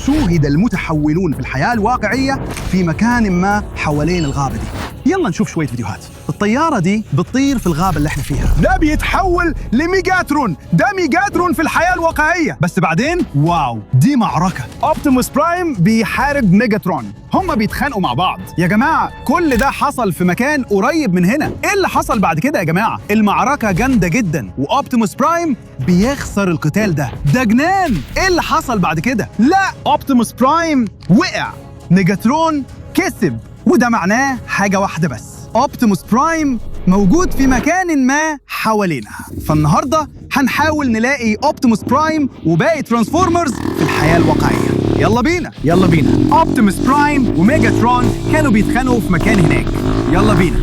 شوهد المتحولون في الحياة الواقعية في مكان ما حوالين الغابة دي. يلا نشوف شوية فيديوهات. الطيارة دي بتطير في الغابة اللي احنا فيها. ده بيتحول لميجاترون. ده ميجاترون في الحياة الواقعية. بس بعدين واو، دي معركة. اوبتيموس برايم بيحارب ميجاترون. هما بيتخانقوا مع بعض. يا جماعة كل ده حصل في مكان قريب من هنا. ايه اللي حصل بعد كده يا جماعة؟ المعركة جامدة جدا واوبتيموس برايم بيخسر القتال ده. ده جنان. ايه اللي حصل بعد كده؟ لا، اوبتيموس برايم وقع، ميجاترون كسب. وده معناه حاجة واحدة بس، اوبتيموس برايم موجود في مكان ما حوالينا. فالنهاردة هنحاول نلاقي اوبتيموس برايم وباقي ترانسفورمرز في الحياة الواقعية. يلا بينا يلا بينا. اوبتيموس برايم وميجاترون كانوا بيتخانقوا في مكان هناك. يلا بينا.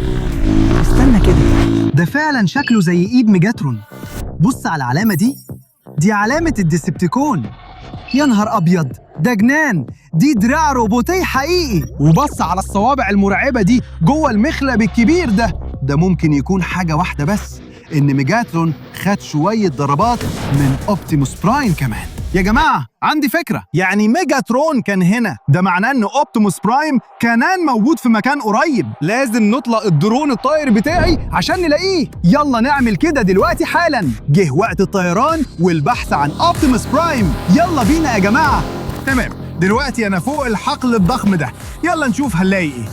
استنى كده، ده فعلا شكله زي ايد ميجاترون. بص على العلامة دي علامة الديسبتيكون. يا نهار أبيض، ده جنان. دي دراع روبوتي حقيقي. وبص على الصوابع المرعبة دي جوه المخلب الكبير ده ممكن يكون حاجة واحدة بس، إن ميجاترون خد شوية ضربات من اوبتيموس برايم كمان. يا جماعة عندي فكرة، يعني ميجاترون كان هنا، ده معناه إن اوبتيموس برايم كمان موجود في مكان قريب. لازم نطلق الدرون الطائر بتاعي عشان نلاقيه. يلا نعمل كده دلوقتي حالا. جه وقت الطيران والبحث عن اوبتيموس برايم. يلا بينا يا جماعة. تمام، دلوقتي أنا فوق الحقل الضخم ده. يلا نشوف هنلاقي إيه.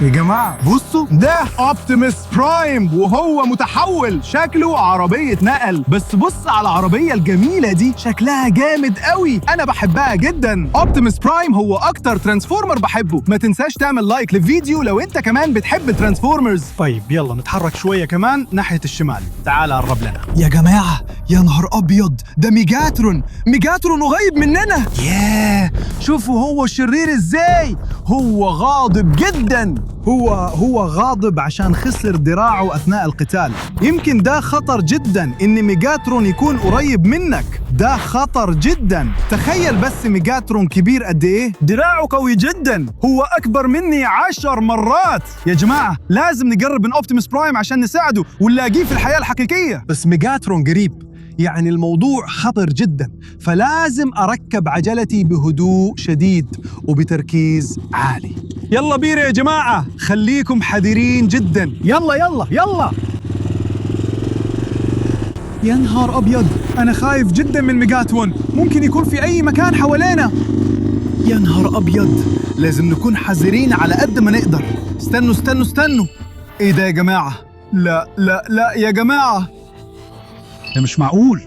يا جماعة بصوا، ده اوبتيموس برايم وهو متحول. شكله عربية نقل، بس بص على العربية الجميلة دي، شكلها جامد قوي. أنا بحبها جدا. اوبتيموس برايم هو أكتر ترانسفورمر بحبه. ما تنساش تعمل لايك للفيديو لو أنت كمان بتحب الترانسفورمرز. طيب يلا نتحرك شوية كمان ناحية الشمال. تعال قرب لنا. يا جماعة يا نهار أبيض، ده ميجاترون قريب مننا. ياه، شوفوا هو شرير إزاي. هو غاضب جدا. هو غاضب عشان خسر دراعه أثناء القتال. يمكن ده خطر جدا إن ميجاترون يكون قريب منك. ده خطر جدا. تخيل بس ميجاترون كبير قد إيه. دراعه قوي جدا، هو أكبر مني 10 مرات. يا جماعة لازم نقرب من اوبتيموس برايم عشان نساعده ونلاقيه في الحياة الحقيقية. بس ميجاترون قريب، يعني الموضوع خطر جدا. فلازم أركب عجلتي بهدوء شديد وبتركيز عالي. يلا بينا يا جماعة، خليكم حذرين جدا. يلا يلا يلا. يا نهار أبيض، أنا خايف جدا من ميجاترون. ممكن يكون في أي مكان حوالينا. يا نهار أبيض، لازم نكون حذرين على قد ما نقدر. استنوا. إيه ده يا جماعة؟ لا يا جماعة، ده مش معقول.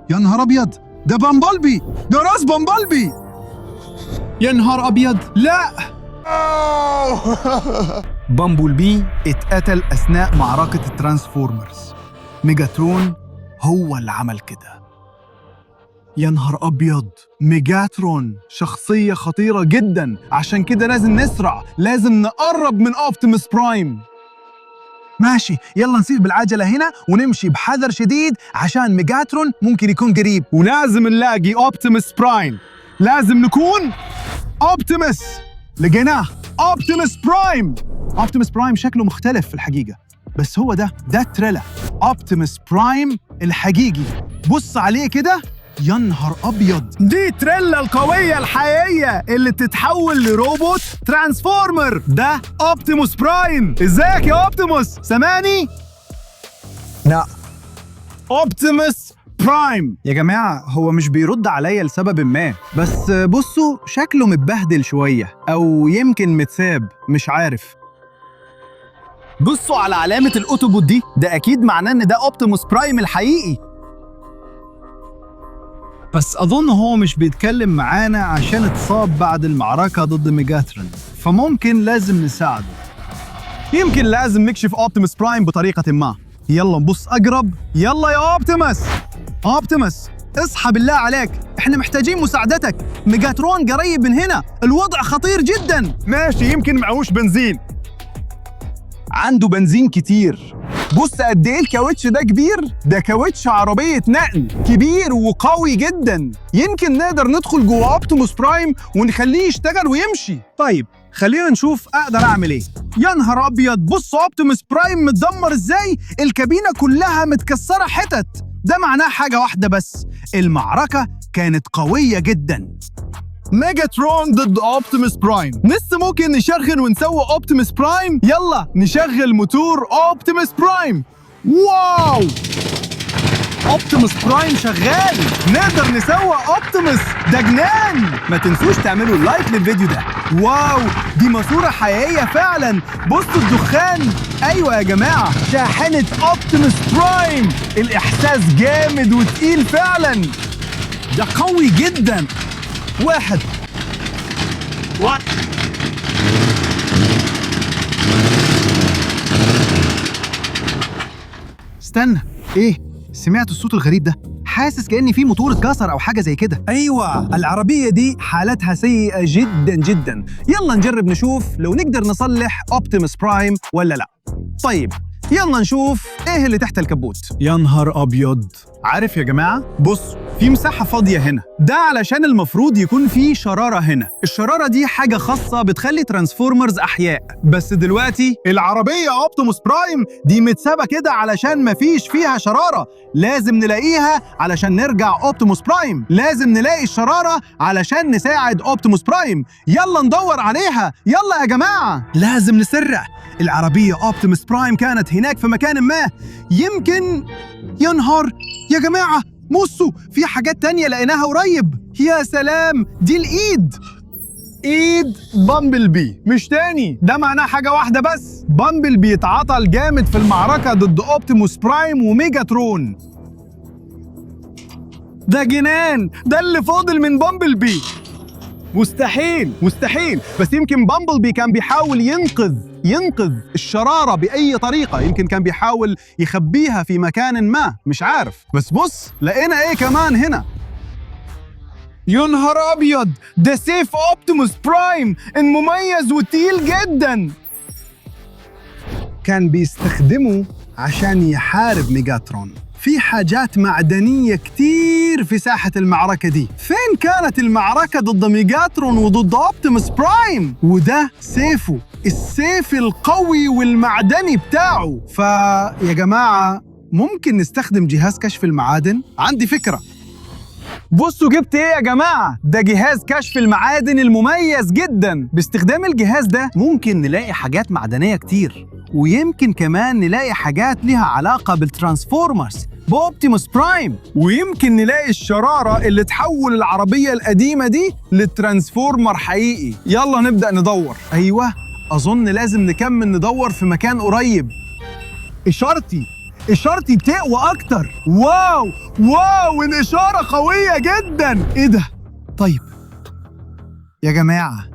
يا نهار أبيض، ده بامبلبي، ده راس بامبلبي. يا نهار أبيض، لا. بامبلبي اتقتل أثناء معركة الترانسفورمرز. ميجاترون هو اللي عمل كده. يا نهار أبيض، ميجاترون شخصية خطيرة جدا، عشان كده لازم نسرع، لازم نقرب من اوبتيموس برايم. ماشي، يلا نسيب بالعجلة هنا ونمشي بحذر شديد عشان ميجاترون ممكن يكون قريب. ولازم نلاقي اوبتيموس برايم. لازم نكون اوبتيموس. لقيناه، اوبتيموس برايم. اوبتيموس برايم شكله مختلف في الحقيقة، بس هو ده تريلا، اوبتيموس برايم الحقيقي. بص عليه كده. يا نهار أبيض، دي تريلا القوية الحقيقية اللي تتحول لروبوت ترانسفورمر. ده اوبتيموس برايم. ازيك يا اوبتيموس؟ سامعني؟ لا، اوبتيموس برايم. يا جماعة هو مش بيرد عليا لسبب ما، بس بصوا شكله متبهدل شوية أو يمكن متساب، مش عارف. بصوا على علامة الأوتوبوت دي، ده أكيد معناه إن ده اوبتيموس برايم الحقيقي. بس أظن هو مش بيتكلم معانا عشان اتصاب بعد المعركة ضد ميجاترون، فممكن لازم نساعده. يمكن لازم نكشف اوبتيموس برايم بطريقة ما. يلا نبص أقرب. يلا يا اوبتيموس اصحى بالله عليك، احنا محتاجين مساعدتك. ميجاترون قريب من هنا، الوضع خطير جدا. ماشي، يمكن معهوش بنزين. عنده بنزين كتير. بص قد ايه الكاوتش ده كبير. ده كاوتش عربية نقل كبير وقوي جدا. يمكن نقدر ندخل جوه اوبتيموس برايم ونخليه يشتغل ويمشي. طيب خلينا نشوف اقدر اعمل ايه. يا نهار ابيض، بص اوبتيموس برايم متدمر ازاي. الكابينة كلها متكسرة حتت. ده معناه حاجة واحدة بس، المعركة كانت قوية جدا. ميجاترون ضد اوبتيموس برايم. لسه ممكن نشغل ونسوي اوبتيموس برايم؟ يلا نشغل موتور اوبتيموس برايم. واو، اوبتيموس برايم شغال، نقدر نسوي اوبتيموس، ده جنان. ما تنسوش تعملوا لايك للفيديو ده. واو، دي ماسورة حقيقية فعلا، بصوا الدخان. ايوه يا جماعة، شاحنة اوبتيموس برايم. الاحساس جامد وتقيل فعلا، ده قوي جدا. واحد استنى، ايه؟ سمعت الصوت الغريب ده؟ حاسس كأن في موتور اتكسر أو حاجة زي كده. أيوة، العربية دي حالتها سيئة جدا جدا. يلا نجرب نشوف لو نقدر نصلح اوبتيموس برايم ولا لا. طيب يلا نشوف ايه اللي تحت الكبوت. يا نهار أبيض. عارف يا جماعة، بص، في مساحة فاضية هنا، ده علشان المفروض يكون في شرارة هنا. الشرارة دي حاجة خاصة بتخلي ترانسفورمرز أحياء، بس دلوقتي العربية اوبتيموس برايم دي متسابة كده علشان مفيش فيها شرارة. لازم نلاقيها علشان نرجع اوبتيموس برايم، لازم نلاقي الشرارة علشان نساعد اوبتيموس برايم. يلا ندور عليها، يلا يا جماعة، لازم نسرع. العربية اوبتيموس برايم كانت هناك في مكان ما، يمكن. يا نهار يا جماعة، بصوا، في حاجات تانية لقيناها قريب. يا سلام، دي الإيد، إيد بامبل بي. مش تاني، ده معناه حاجة واحدة بس، بامبل بي اتعطل جامد في المعركة ضد اوبتيموس برايم وميجاترون. ده جنان، ده اللي فاضل من بامبل بي. مستحيل مستحيل، بس يمكن بامبل بي كان بيحاول ينقذ الشرارة بأي طريقة، يمكن كان بيحاول يخبيها في مكان ما، مش عارف. بس بص، لقينا ايه كمان هنا. يا نهار أبيض، ده سيف اوبتيموس برايم المميز وتقيل جدا. كان بيستخدمه عشان يحارب ميجاترون. في حاجات معدنية كتير في ساحة المعركة دي. فين كانت المعركة ضد ميجاترون وضد اوبتيموس برايم؟ وده سيفه، السيف القوي والمعدني بتاعه. يا جماعة، ممكن نستخدم جهاز كشف المعادن؟ عندي فكرة. بصوا جبت ايه يا جماعة؟ ده جهاز كشف المعادن المميز جدا. باستخدام الجهاز ده ممكن نلاقي حاجات معدنية كتير، ويمكن كمان نلاقي حاجات لها علاقة بالترانسفورمرز بأوبتيموس برايم، ويمكن نلاقي الشرارة اللي تحول العربية القديمة دي لترانسفورمر حقيقي. يلا نبدأ ندور. أيوة، أظن لازم نكمل ندور في مكان قريب. إشارتي بتقوى أكتر. واو، الإشارة قوية جدا. إيه ده؟ طيب يا جماعة،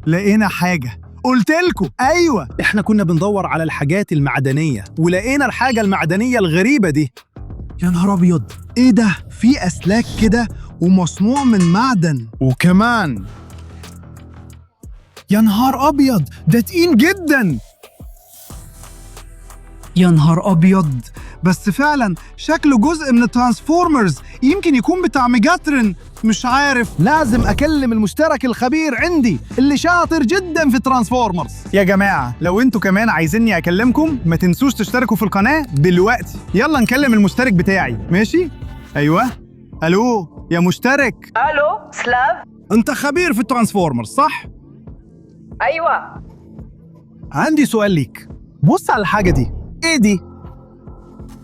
لقينا حاجة. قلتلكوا، أيوة، إحنا كنا بندور على الحاجات المعدنية ولقينا الحاجة المعدنية الغريبة دي. يا نهار أبيض، إيه ده؟ في أسلاك كده ومصنوع من معدن، وكمان يا نهار أبيض، ده تقيل جدا. يا نهار أبيض، بس فعلا شكله جزء من الترانسفورمرز، يمكن يكون بتاع ميجاترون، مش عارف. لازم أكلم المشترك الخبير عندي اللي شاطر جدا في ترانسفورمرز. يا جماعة، لو انتوا كمان عايزيني أكلمكم، ما تنسوش تشتركوا في القناة دلوقتي. يلا نكلم المشترك بتاعي، ماشي؟ أيوة، ألو يا مشترك. الو سلاف. انت خبير في الترانسفورمرز صح؟ ايوه. عندي سؤال ليك. بص على الحاجة دي، ايه دي؟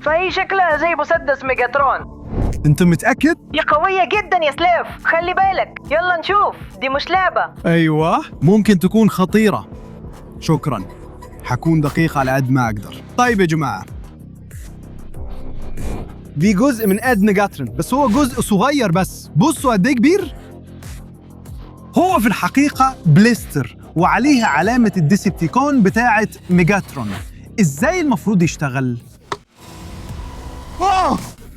فهي شكلها زي مسدس ميجاترون. انت متأكد؟ يا قوية جدا يا سلاف، خلي بالك. يلا نشوف، دي مش لعبة. ايوه، ممكن تكون خطيرة. شكرا، حكون دقيق على قد ما اقدر. طيب يا جماعة، دي جزء من اد ميجاترون، بس هو جزء صغير بس. بصوا قد ايه كبير. هو في الحقيقة بليستر، وعليها علامة الديسبتيكون بتاعة ميجاترون. ازاي المفروض يشتغل؟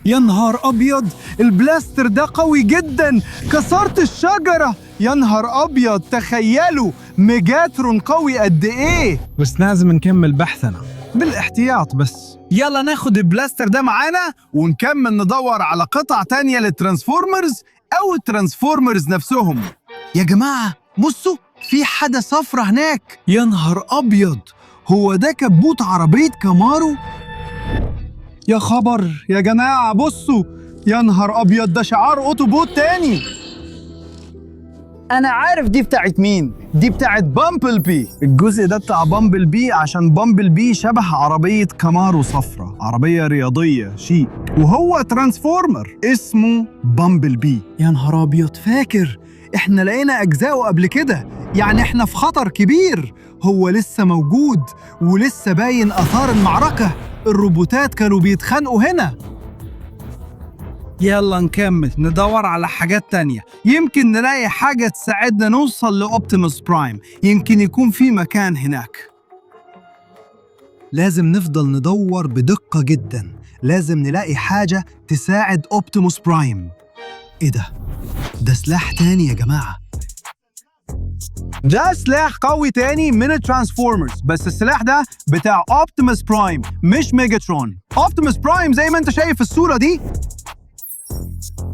يا نهار أبيض، البلاستر ده قوي جدا، كسرت الشجرة. يا نهار أبيض، تخيلوا ميجاترون قوي قد إيه. بس لازم نكمل بحثنا بالاحتياط. بس يلا ناخد البلاستر ده معانا ونكمل ندور على قطع تانية للترانسفورمرز أو الترانسفورمرز نفسهم. يا جماعة بصوا، في حاجة صفرة هناك. يا نهار أبيض، هو ده كبوت عربية كامارو؟ يا خبر يا جماعة، بصوا، يا نهار أبيض، ده شعار أوتوبوت تاني. أنا عارف دي بتاعت مين. دي بتاعت بامبل بي. الجزء ده بتاع بامبل بي عشان بامبل بي شبه عربية كامارو صفرة، عربية رياضية شيك، وهو ترانسفورمر اسمه بامبل بي. يا نهار أبيض، فاكر إحنا لقينا أجزاؤه قبل كده، يعني إحنا في خطر كبير. هو لسه موجود ولسه باين آثار المعركة. الروبوتات كانوا بيتخانقوا هنا. يلا نكمل ندور على حاجات تانية، يمكن نلاقي حاجة تساعدنا نوصل لأوبتيموس برايم. يمكن يكون في مكان هناك. لازم نفضل ندور بدقة جدا. لازم نلاقي حاجة تساعد أوبتيموس برايم. إيه ده؟ ده سلاح تاني يا جماعة. ده سلاح قوي تاني من الترانسفورمرز، بس السلاح ده بتاع أوبتيموس برايم مش ميجاترون. أوبتيموس برايم زي ما انت شايف في الصورة دي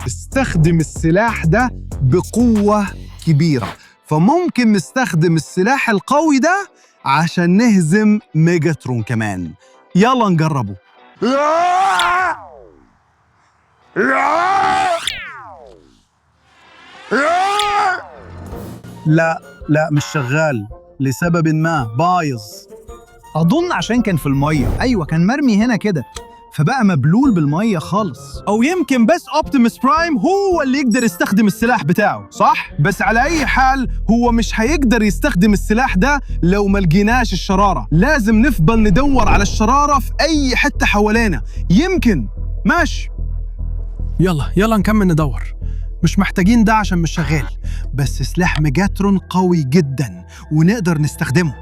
استخدم السلاح ده بقوة كبيرة، فممكن نستخدم السلاح القوي ده عشان نهزم ميجاترون كمان. يلا نجربه. لا مش شغال لسبب ما، بايظ. أظن عشان كان في المية. أيوة كان مرمي هنا كده فبقى مبلول بالمية خالص. أو يمكن بس أوبتيموس برايم هو اللي يقدر يستخدم السلاح بتاعه، صح؟ بس على أي حال هو مش هيقدر يستخدم السلاح ده لو ما لقيناش الشرارة. لازم نفضل ندور على الشرارة في أي حتة حوالينا. يمكن ماشي. يلا نكمل ندور. مش محتاجين ده عشان مش شغال، بس سلاح ميجاترون قوي جدا ونقدر نستخدمه.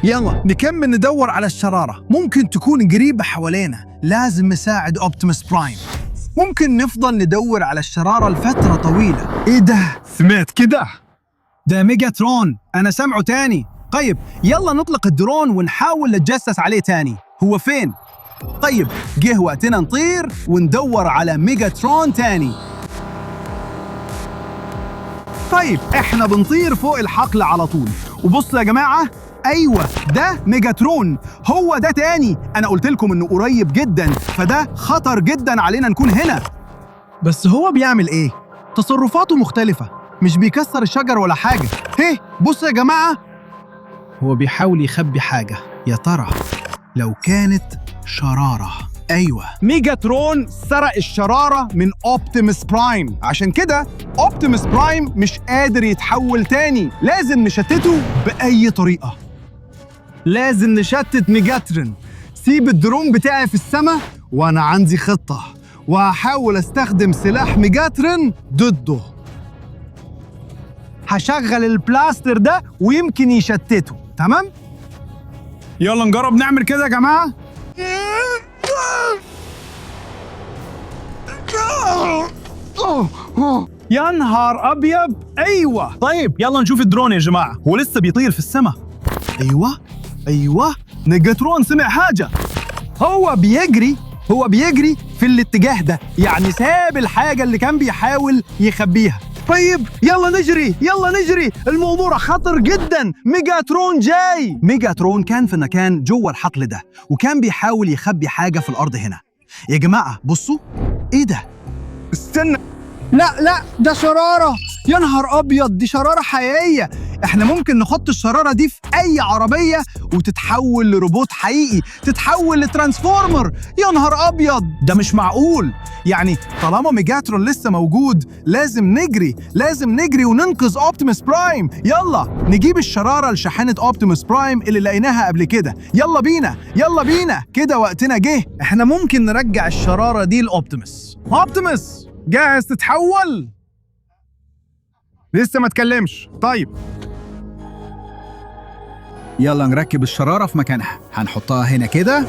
يلا نكمل ندور على الشرارة، ممكن تكون قريبة حوالينا. لازم نساعد أوبتيموس برايم. ممكن نفضل ندور على الشرارة لفترة طويلة. إيه ده؟ سمعت كده؟ ده ميجاترون، أنا سمعه تاني. طيب يلا نطلق الدرون ونحاول نتجسس عليه تاني. هو فين؟ طيب جه وقتنا نطير وندور على ميجاترون تاني. طيب احنا بنطير فوق الحقل على طول، وبصوا يا جماعة، ايوه ده ميجاترون. هو ده تاني. انا قلت لكم انه قريب جدا، فده خطر جدا علينا نكون هنا. بس هو بيعمل ايه؟ تصرفاته مختلفة، مش بيكسر الشجر ولا حاجة. هيه بصوا يا جماعة، هو بيحاول يخبي حاجة. يا ترى لو كانت شرارة؟ ايوه ميجاترون سرق الشرارة من أوبتيموس برايم، عشان كده أوبتيموس برايم مش قادر يتحول تاني. لازم نشتته بأي طريقة. لازم نشتت ميجاترون. سيب الدرون بتاعي في السماء وأنا عندي خطة، وهحاول استخدم سلاح ميجاترون ضده. هشغل البلاستر ده ويمكن يشتته. تمام؟ يلا نجرب نعمل كده يا جماعة. يا نهار أبيض. أيوة طيب يلا نشوف الدرون يا جماعة، هو لسه بيطير في السماء. أيوة ميجاترون سمع حاجة. هو بيجري في الاتجاه ده، يعني ساب الحاجة اللي كان بيحاول يخبيها. طيب يلا نجري، الموضوع خطر جدا. ميجاترون جاي. ميجاترون كان في مكان جوه الحقل ده وكان بيحاول يخبي حاجة في الأرض هنا. يا جماعة بصوا، إيه ده؟ استنى، لا ده شرارة. يا نهار أبيض، دي شرارة حقيقية. احنا ممكن نحط الشرارة دي في أي عربية وتتحول لروبوت حقيقي، تتحول لترانسفورمر. يا نهار أبيض، ده مش معقول. يعني طالما ميجاترون لسه موجود لازم نجري وننقذ أوبتيموس برايم. يلا نجيب الشرارة لشاحنة أوبتيموس برايم اللي لقيناها قبل كده. يلا بينا كده وقتنا جه. احنا ممكن نرجع الشرارة دي لأوبتيموس. أوبتيموس جاهز تتحول؟ لسه ما تكلمش. طيب يلا نركب الشرارة في مكانها. هنحطها هنا كده.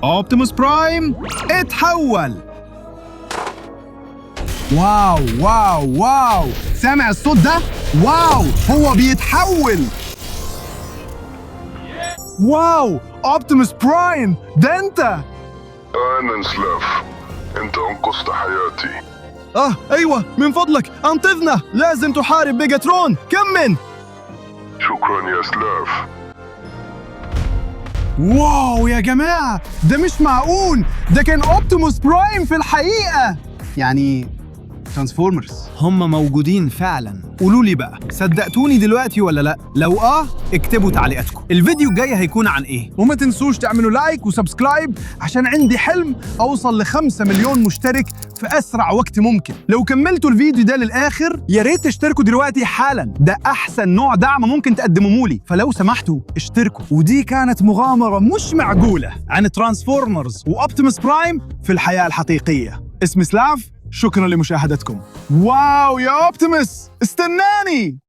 أوبتيموس برايم اتحول. واو سامع الصوت ده؟ واو هو بيتحول. واو أوبتيموس برايم، ده أنت. أنا سلاف، أنت أنقذت حياتي. أيوة من فضلك أنقذنا. لازم تحارب ميجاترون. كمل. شكرا يا سلاف. واو يا جماعة، ده مش معقول. ده كان أوبتيموس برايم في الحقيقة. يعني ترانسفورمرز. هم موجودين فعلا. قولوا لي بقى، صدقتوني دلوقتي ولا لا؟ لو اكتبوا تعليقاتكم. الفيديو الجاي هيكون عن ايه؟ وما تنسوش تعملوا لايك وسبسكرايب عشان عندي حلم أوصل ل5 مليون مشترك في أسرع وقت ممكن. لو كملتوا الفيديو ده للآخر يا ريت تشتركوا دلوقتي حالا، ده أحسن نوع دعم ممكن تقدموه لي، فلو سمحتوا اشتركوا. ودي كانت مغامرة مش معقولة عن ترانسفورمرز وأوبتيموس برايم في الحياة الحقيقية. اسمي سلاف، شكرا لمشاهدتكم. واو يا أوبتيموس، استناني.